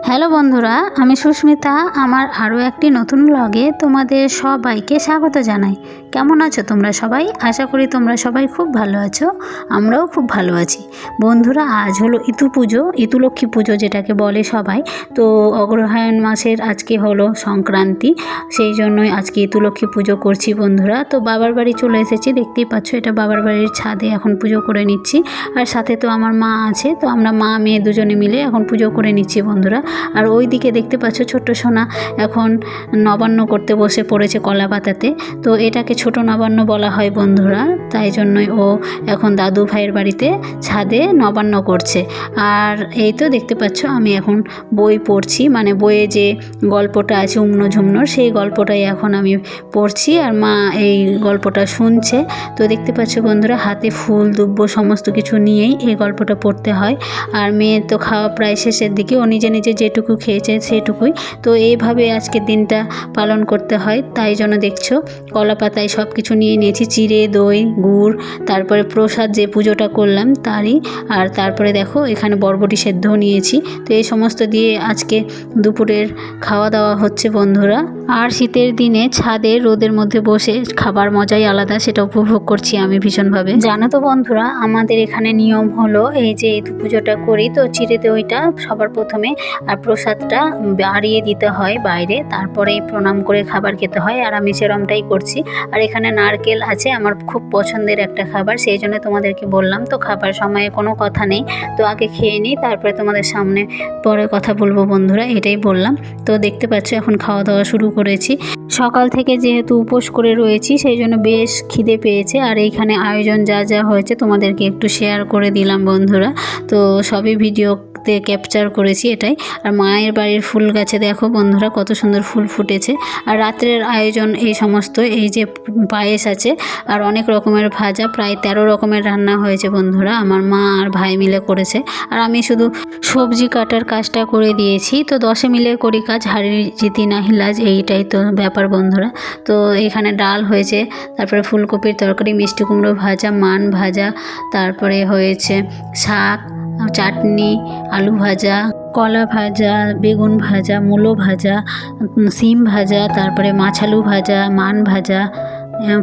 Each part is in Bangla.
হ্যালো বন্ধুরা, আমি সুস্মিতা। আমার আরও একটি নতুন ব্লগে তোমাদের সবাইকে স্বাগত জানাই। কেমন আছো তোমরা সবাই? আশা করি তোমরা সবাই খুব ভালো আছো। আমরাও খুব ভালো আছি। বন্ধুরা, আজ হলো ইতুলক্ষ্মী পুজো যেটাকে বলে সবাই। তো অগ্রহায়ণ মাসের আজকে হলো সংক্রান্তি, সেই জন্যই আজকে ইতুলক্ষ্মী পুজো করছি বন্ধুরা। তো বাবার বাড়ি চলে এসেছি, দেখতেই পাচ্ছ এটা বাবার বাড়ির ছাদে এখন পুজো করে নিচ্ছি। আর সাথে তো আমার মা আছে, তো আমরা মা মেয়ে দুজনে মিলে এখন পুজো করে নিচ্ছি বন্ধুরা। আর ওই দিকে দেখতে পাচ্ছ ছোট্ট সোনা এখন নবান্ন করতে বসে পড়েছে কলা পাতাতে। তো এটাকে ছোট নবান্ন বলা হয় বন্ধুরা, তাই জন্যই ও এখন দাদু ভাইয়ের বাড়িতে ছাদে নবান্ন করছে। আর এই তো দেখতে পাচ্ছ আমি এখন বই পড়ছি, মানে বইয়ে যে গল্পটা আছে উমনো ঝুমনোর, সেই গল্পটাই এখন আমি পড়ছি আর মা এই গল্পটা শুনছে। তো দেখতে পাচ্ছ বন্ধুরা, হাতে ফুল দুব্ব সমস্ত কিছু নিয়েই এই গল্পটা পড়তে হয়। আর মেয়ের তো খাওয়া প্রায় শেষের দিকে, ও নিজে নিজে যেটুকু খেয়েছে সেটুকুই। তো এইভাবে আজকের দিনটা পালন করতে হয়, তাই জন্য দেখছো কলা পাতায় সব কিছু নিয়ে নিয়েছি, চিড়ে দই গুড়, তারপরে প্রসাদ যে পুজোটা করলাম তারই। আর তারপরে দেখো এখানে বরবটি সেদ্ধও নিয়েছি। তো এই সমস্ত দিয়ে আজকে দুপুরের খাওয়া দাওয়া হচ্ছে বন্ধুরা। আর শীতের দিনে ছাদে রোদের মধ্যে বসে খাবার মজাই আলাদা, সেটা উপভোগ করছি আমি ভীষণভাবে। জানো তো বন্ধুরা, আমাদের এখানে নিয়ম হলো এই যে পুজোটা করি, তো চিড়ে দইটা সবার প্রথমে আর প্রসাদটা বাড়িয়ে দিতে হয় বাইরে, তারপরে প্রণাম করে খাবার খেতে হয়। আর আমি সেরমটাই করছি। আর এখানে নারকেল আছে, আমার খুব পছন্দের একটা খাবার, সেই জন্য তোমাদেরকে বললাম। তো খাবার সময়ে কোনো কথা নেই, তো আগে খেয়ে নিই, তারপরে তোমাদের সামনে পরে কথা বলবো বন্ধুরা, এটাই বললাম। তো দেখতে পাচ্ছ এখন খাওয়া দাওয়া শুরু করেছি। সকাল থেকে যেহেতু উপোস করে রয়েছি, সেই জন্য বেশ খিদে পেয়েছে। আর এইখানে আয়োজন যা যা হয়েছে তোমাদেরকে একটু শেয়ার করে দিলাম বন্ধুরা। তো সবই ভিডিওতে ক্যাপচার করেছি এটাই। আর মায়ের বাড়ির ফুল গাছে দেখো বন্ধুরা কত সুন্দর ফুল ফুটেছে। আর রাত্রের আয়োজন এই সমস্ত, এই যে পায়েস আছে আর অনেক রকমের ভাজা, প্রায় 13 রকমের রান্না হয়েছে বন্ধুরা, আমার মা আর ভাই মিলে করেছে। আর আমি শুধু সবজি কাটার কাজটা করে দিয়েছি। তো 10 মিলে করি কাজ, হাড়ি জিতি না হিলাজ, এইটাই তো ব্যাপার বন্ধুরা। তো এখানে ডাল হয়েছে, তারপরে ফুলকপির তরকারি, মিষ্টি কুমড়ো ভাজা, মান ভাজা, তারপরে হয়েছে শাক, চাটনি, আলু ভাজা, কলা ভাজা, বেগুন ভাজা, মূলো ভাজা, সিম ভাজা, তারপরে মাছ আলু ভাজা, মান ভাজা,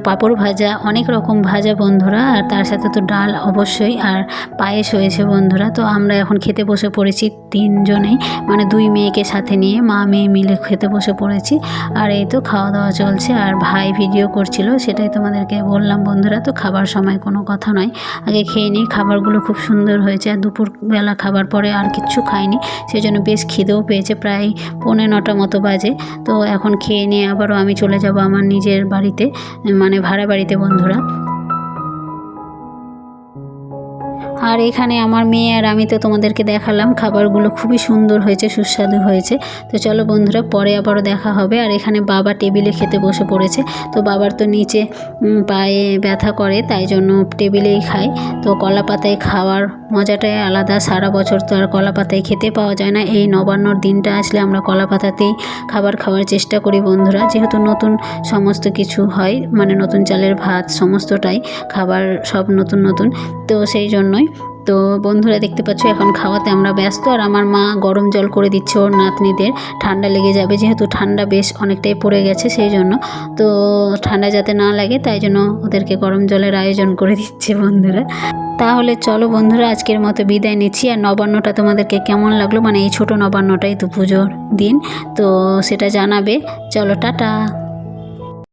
পাঁপড় ভাজা, অনেক রকম ভাজা বন্ধুরা। আর তার সাথে তো ডাল অবশ্যই, আর পায়েস হয়েছে বন্ধুরা। তো আমরা এখন খেতে বসে পড়েছি 3 জনেই, মানে 2 মেয়েকে সাথে নিয়ে মা মেয়ে মিলে খেতে বসে পড়েছি। আর এই তো খাওয়া দাওয়া চলছে, আর ভাই ভিডিও করছিল, সেটাই তোমাদেরকে বললাম বন্ধুরা। তো খাবার সময় কোনো কথা নয়, আগে খেয়ে নিই। খাবারগুলো খুব সুন্দর হয়েছে, আর দুপুরবেলা খাবার পরে আর কিচ্ছু খাইনি, সেই জন্য বেশ খিদেও পেয়েছে, প্রায় 8:45 মতো বাজে। তো এখন খেয়ে নিয়ে আবারও আমি চলে যাব আমার নিজের বাড়িতে, মানে ভাড়া বাড়িতে বন্ধুরা। আর এখানে আমার মেয়ে আর আমি তো তোমাদেরকে দেখালাম, খাবারগুলো খুবই সুন্দর হয়েছে, সুস্বাদু হয়েছে। তো চলো বন্ধুরা, পরে আবারও দেখা হবে। আর এখানে বাবা টেবিলে খেতে বসে পড়েছে। তো বাবার তো নিচে পায়ে ব্যথা করে, তাই জন্য টেবিলেই খায়। তো কলা পাতায় খাওয়ার মজাটাই আলাদা, সারা বছর তো আর কলা পাতায় খেতে পাওয়া যায় না। এই নবান্নর দিনটা আসলে আমরা কলা পাতাতেই খাবার খাওয়ার চেষ্টা করি বন্ধুরা, যেহেতু নতুন সমস্ত কিছু হয়, মানে নতুন চালের ভাত সমস্তটাই খাবার সব নতুন নতুন, তো সেই জন্যই। তো বন্ধুরা দেখতে পাচ্ছ এখন খাওয়াতে আমরা ব্যস্ত। আর আমার মা গরম জল করে দিচ্ছে ওর নাতনিদের, ঠান্ডা লেগে যাবে, যেহেতু ঠান্ডা বেশ অনেকটাই পড়ে গেছে, সেই জন্য। তো ঠান্ডা যাতে না লাগে তাই জন্য ওদেরকে গরম জলের আয়োজন করে দিচ্ছে বন্ধুরা। তাহলে চলো বন্ধুরা, আজকের মতো বিদায় নিচ্ছি। আর নবান্নটা তোমাদেরকে কেমন লাগলো, মানে এই ছোটো নবান্নটাই তো পুজোর দিন, তো সেটা জানাবে। চলো টাটা।